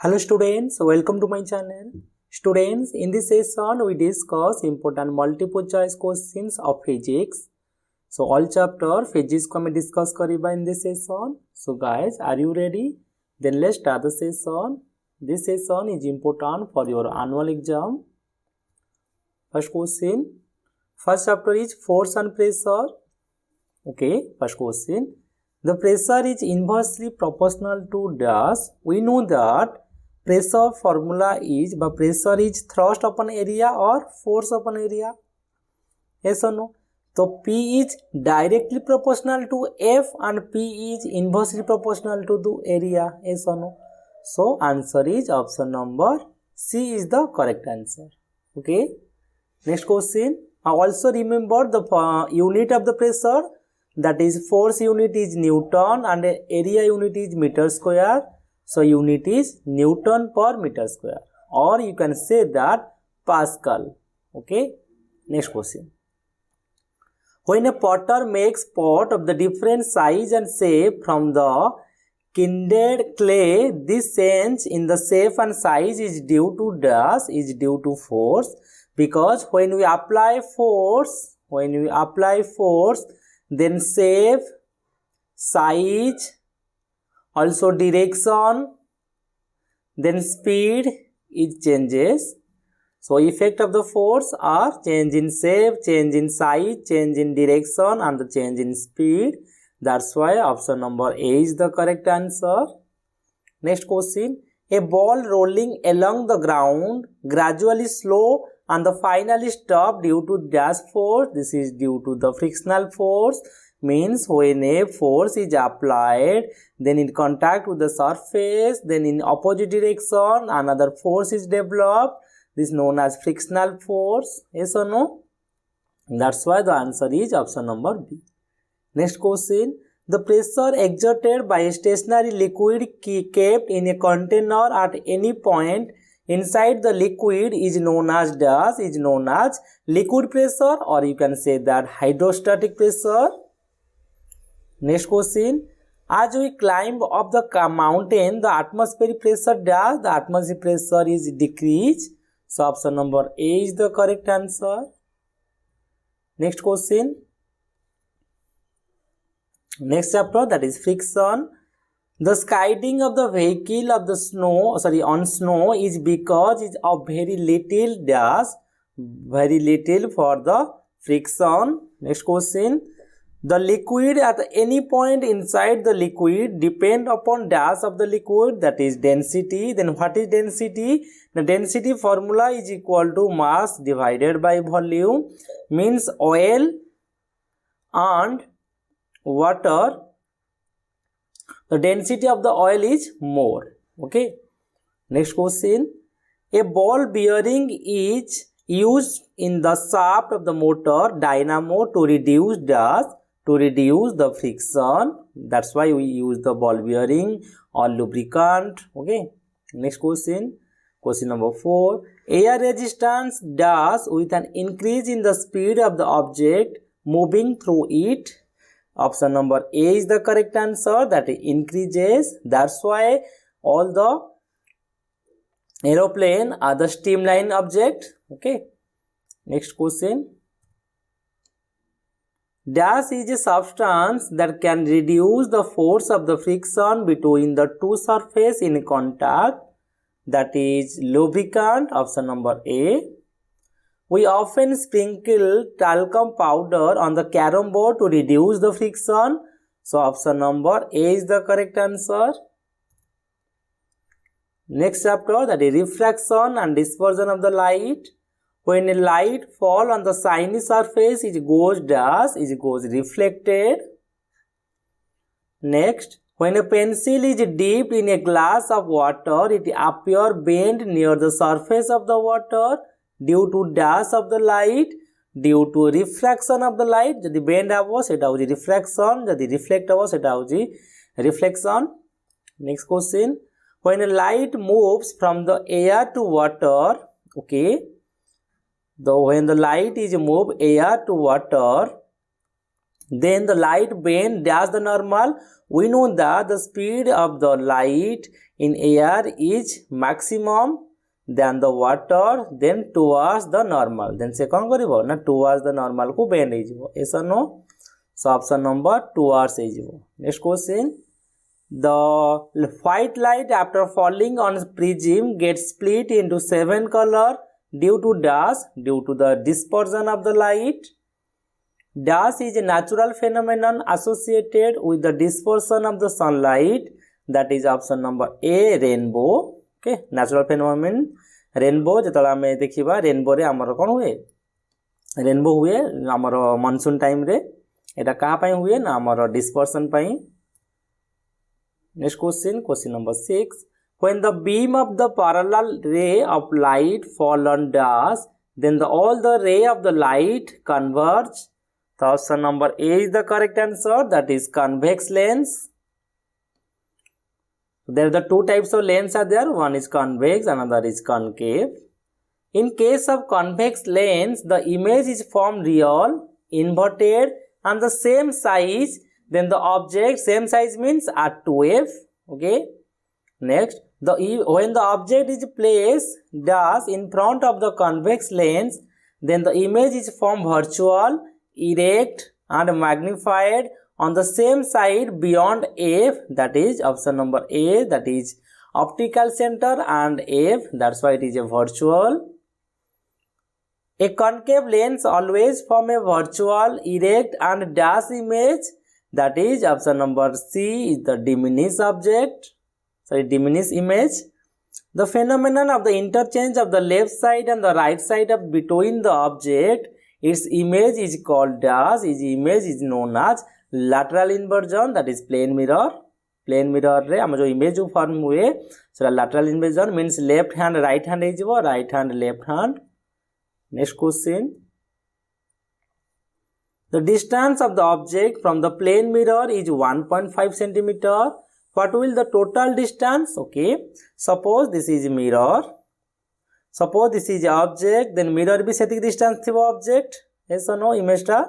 Hello students, welcome to my channel. Students, in this session we discuss important multiple choice questions of physics. So all chapter physics को हमें discuss करेगा in this session. So guys, are you ready? Then let's start the session. This session is important for your annual exam. First question. First chapter is force and pressure. Okay, first question. The pressure is inversely proportional to dash. We know that pressure formula is pressure is thrust upon area or force upon area. Yes or no? So P is directly proportional to F and P is inversely proportional to the area. Yes or no? So answer is option number C is the correct answer. Okay. Next question. Also remember the unit of the pressure, that is force unit is Newton and area unit is meter square. So unit is Newton per meter square, or you can say that Pascal. Okay. Next question. When a potter makes pot of the different size and shape from the kindred clay, this change in the shape and size is due to dash, is due to force, because when we apply force, then shape, size, also direction, then speed it changes. So effect of the force are change in shape, change in size, change in direction and the change in speed. That's why option number A is the correct answer. Next question. A ball rolling along the ground gradually slow and the finally stop due to dash force. This is due to the frictional force. Means when a force is applied, then in contact with the surface, then in opposite direction another force is developed. This is known as frictional force. Yes or no? That's why the answer is option number B. Next question. The pressure exerted by a stationary liquid kept in a container at any point inside the liquid is known as dash, is known as liquid pressure, or you can say that hydrostatic pressure. Next question. As we climb up the mountain, the atmospheric pressure dash, the atmospheric pressure is decreased. So option number A is the correct answer. Next question. Next chapter, that is friction. The skidding of the vehicle of the on snow is because it's of very little dash, very little for the friction. Next question. The liquid at any point inside the liquid depend upon dash of the liquid, that is density. Then what is density? The density formula is equal to mass divided by volume. Means oil and water, the density of the oil is more. Okay. Next question. A ball bearing is used in the shaft of the motor dynamo to reduce dash, to reduce the friction. That's why we use the ball bearing or lubricant. Okay. Next question. Question number 4. Air resistance dash with an increase in the speed of the object moving through it. Option number A is the correct answer, that increases. That's why all the aeroplane are the streamline object. Okay. Next question. Dash is a substance that can reduce the force of the friction between the two surfaces in contact, that is lubricant. Option number A. We often sprinkle talcum powder on the carom board to reduce the friction. So option number A is the correct answer. Next chapter, that is refraction and dispersion of the light. When a light falls on the shiny surface, it goes dash, it goes reflected. Next, when a pencil is dipped in a glass of water, it appears bent near the surface of the water due to dash of the light, due to refraction of the light. Jodi bend habo seta hoji refraction, jodi reflect habo seta hoji reflection. Next question. When a light moves from the air to water, okay, when the light is moved air to water, then the light bend dash the normal. We know that the speed of the light in air is maximum than the water, then towards the normal. Then se kon karibo na towards the normal ko bend he jibo. Yes or no? So option number towards he jibo. Next question. The white light after falling on prism gets split into 7 color due to dash, due to the dispersion of the light. Dash is a natural phenomenon associated with the dispersion of the sunlight. That is option number A, rainbow. Okay, natural phenomenon rainbow. जेतला आमे देखिबा rainbow रे हमर कोन हुए, rainbow हुए हमर monsoon time रे. एटा का पई हुए ना हमर डिस्पर्शन पई. Next question, question number 6. When the beam of the parallel ray of light fall on dash, then all the ray of the light converge. The option number A is the correct answer, that is convex lens. There are the two types of lens are there. One is convex, another is concave. In case of convex lens, the image is formed real, inverted, and the same size. Then the object, same size means R2F. Okay. Next, when the object is placed dash in front of the convex lens, then the image is formed virtual, erect, and magnified on the same side beyond F. That is option number A, that is optical center, and F. That's why it is a virtual. A concave lens always form a virtual, erect, and dash image. That is option number C is the diminished object. Sorry, diminished image. The phenomenon of the interchange of the left side and the right side of between the object, its image is called dash. Its image is known as lateral inversion. That is plane mirror. Plane mirror रे हम जो image जो form हुए, so lateral inversion means left hand right hand is वो, right hand left hand. Next question. The distance of the object from the plane mirror is 1.5 centimeter. What will the total distance? Okay. Suppose this is mirror. Suppose this is object. Then mirror भी सेतिक distance थी वो object. Yes or no? Image टा.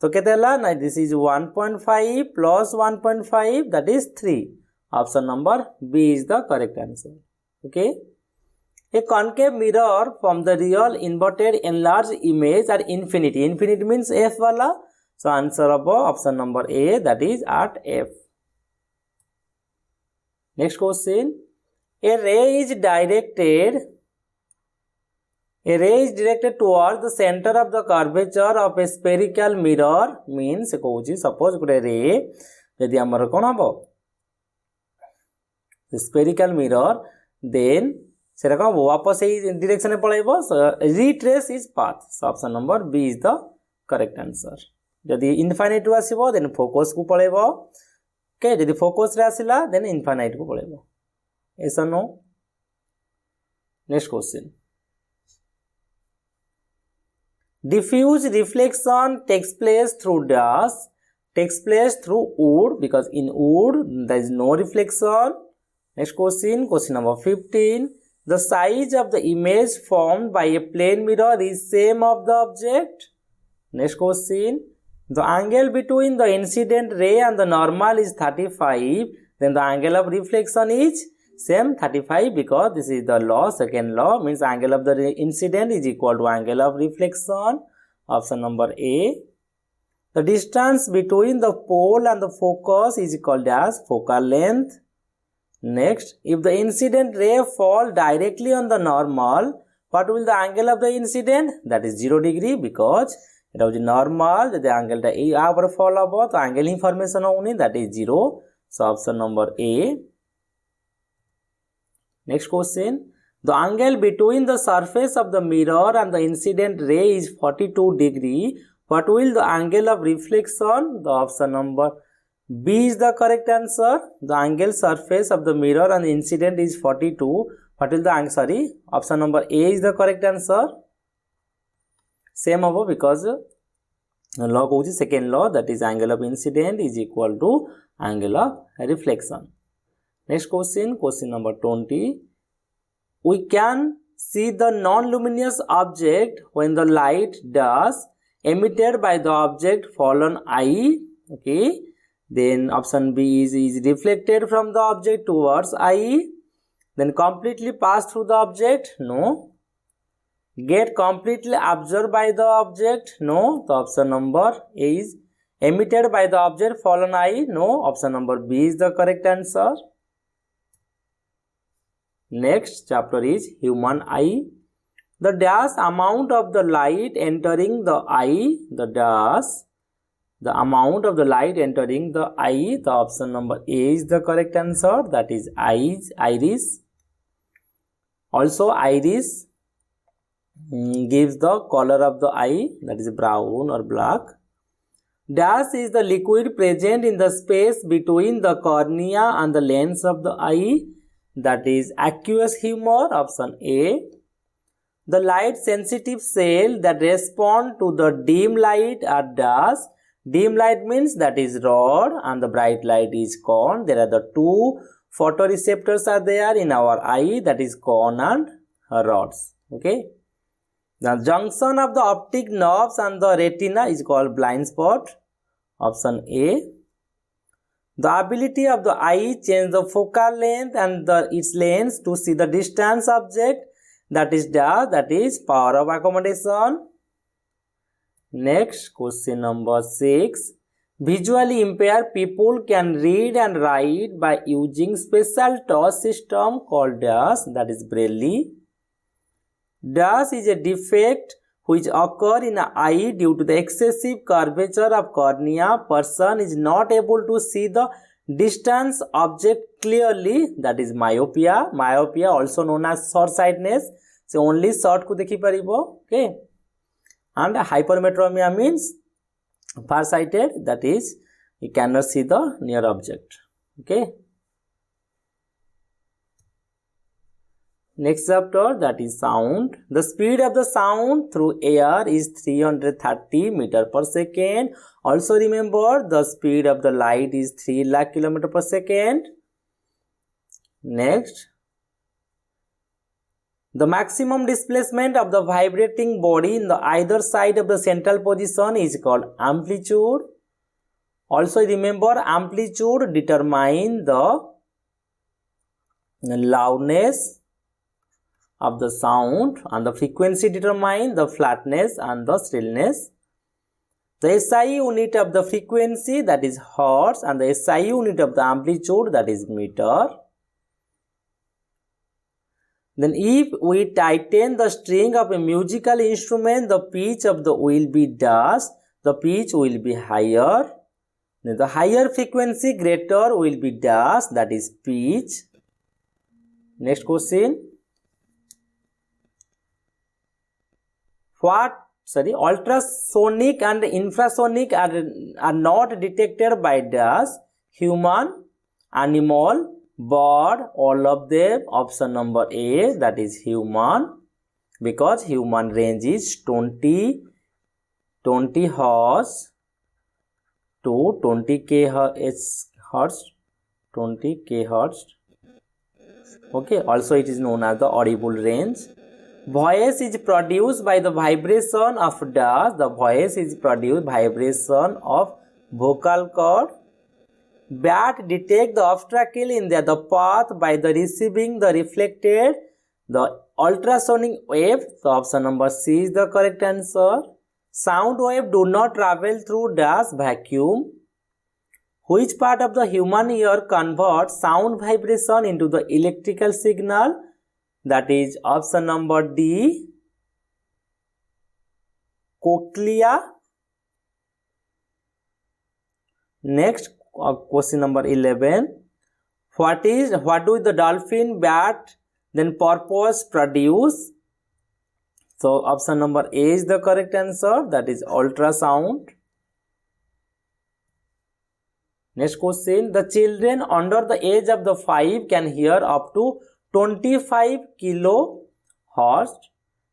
तो कहते हैं ला ना this is 1.5 plus 1.5, that is 3. Option number B is the correct answer. Okay. A concave mirror from the real inverted enlarged image at infinity. Infinity means F wala. So answer of option number A, that is at F. Next question. A ray is directed towards the center of the curvature of a spherical mirror. Means suppose a ray यदि हमर कोन हबो spherical mirror, then सेटा कौन वापस यही direction में पळाइबो. Retrace is path. So option number B is the correct answer. जदि इनफाइनाइट रु आसीबो देन फोकस को पळाइबो. ओके, जदि फोकस रे आसिला देन इनफाइनाइट को पळाइबो. ऐसा नो. Next question. Diffuse reflection takes place through dash, takes place through wood, because in wood there is no reflection. Next question, question number 15. The size of the image formed by a plane mirror is same of the object. Next question. The angle between the incident ray and the normal is 35. Then the angle of reflection is same 35, because this is the law, second law, means angle of the incident is equal to angle of reflection. Option number A. The distance between the pole and the focus is called as focal length. Next, if the incident ray fall directly on the normal, what will the angle of the incident? That is 0 degree, because it was normal. The angle that यहाँ fall about, the angle information only, that is 0. So option number A. Next question. The angle between the surface of the mirror and the incident ray is 42 degree. What will the angle of reflection? The option number B is the correct answer. The angle surface of the mirror and the incident is 42. What will the answer? Option number A is the correct answer. Same above, because law goes the second law, that is angle of incident is equal to angle of reflection. Next question, question number 20. We can see the non-luminous object when the light dash emitted by the object fall on eye. Okay, then option B is reflected from the object towards eye. Then completely pass through the object, no. Get completely absorbed by the object, no. The option number A is emitted by the object fall on eye, no. Option number B is the correct answer. Next chapter is human eye. The dash amount of the light entering the eye, the amount of the light entering the eye, the option number A is the correct answer, that is iris. Also iris gives the color of the eye, that is brown or black. Dash is the liquid present in the space between the cornea and the lens of the eye, that is aqueous humor, option A. The light sensitive cell that respond to the dim light are dash. Dim light means that is rod and the bright light is cone. There are the two photoreceptors are there in our eye, that is cone and rods. Okay. The junction of the optic nerves and the retina is called blind spot, option A. The ability of the eye change the focal length and its lens to see the distance object, that is dash, that is power of accommodation. Next question number 6. Visually impaired people can read and write by using special touch system called dash, that is Braille. Dash is a defect which occur in an eye due to the excessive curvature of cornea. Person is not able to see the distance object clearly, that is myopia. Myopia also known as short-sightedness. So only short को देखी परिबो. Okay. And hypermetropia means far-sighted, that is you cannot see the near object. Okay. Next chapter, that is sound. The speed of the sound through air is 330 meter per second. Also remember the speed of the light is 3 lakh km per second. Next, the maximum displacement of the vibrating body in the either side of the central position is called amplitude. Also remember amplitude determine the loudness of the sound and the frequency determine the flatness and the shrillness. The SI unit of the frequency, that is hertz, and the SI unit of the amplitude, that is meter. Then if we tighten the string of a musical instrument, the pitch of the will be dash, the pitch will be higher. Then the higher frequency greater will be dash, that is pitch. Next question. Ultrasonic and infrasonic are not detected by dash, human, animal, bird, all of them. Option number A, that is human, because human range is 20 hertz to 20 kHz, 20 kHz. Okay, also it is known as the audible range. Voice is produced by the vibration of dash. The voice is produced vibration of vocal cord. Bat detect the obstacle in the path by the receiving the reflected the ultrasonic wave. The option number C is the correct answer. Sound wave do not travel through dash vacuum. Which part of the human ear converts sound vibration into the electrical signal? That is option number D, cochlea. Next, question number 11. What do the dolphin, bat, then porpoise produce? So option number A is the correct answer, that is ultrasound. Next question. The children under the age of the 5 can hear up to 25 kilohertz.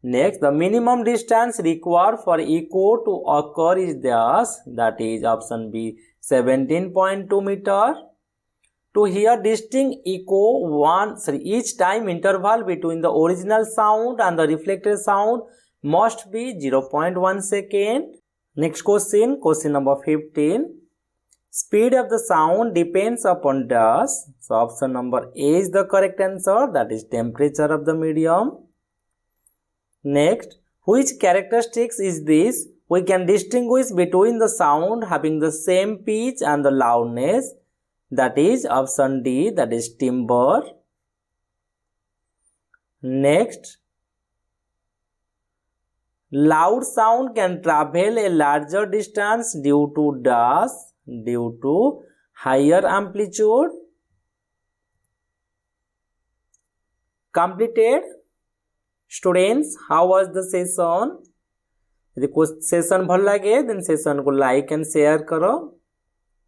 Next, the minimum distance required for echo to occur is dash, that is option B, 17.2 meter. To hear distinct echo each time interval between the original sound and the reflected sound must be 0.1 second. Next question number 15. Speed of the sound depends upon dash. So option number A is the correct answer, that is temperature of the medium. Next, which characteristics is this? We can distinguish between the sound having the same pitch and the loudness, that is option D, that is timbre. Next, loud sound can travel a larger distance due to dash, due to higher amplitude. Completed. Students, how was the session? यदि कुछ session भल लगे then session को like and share करो.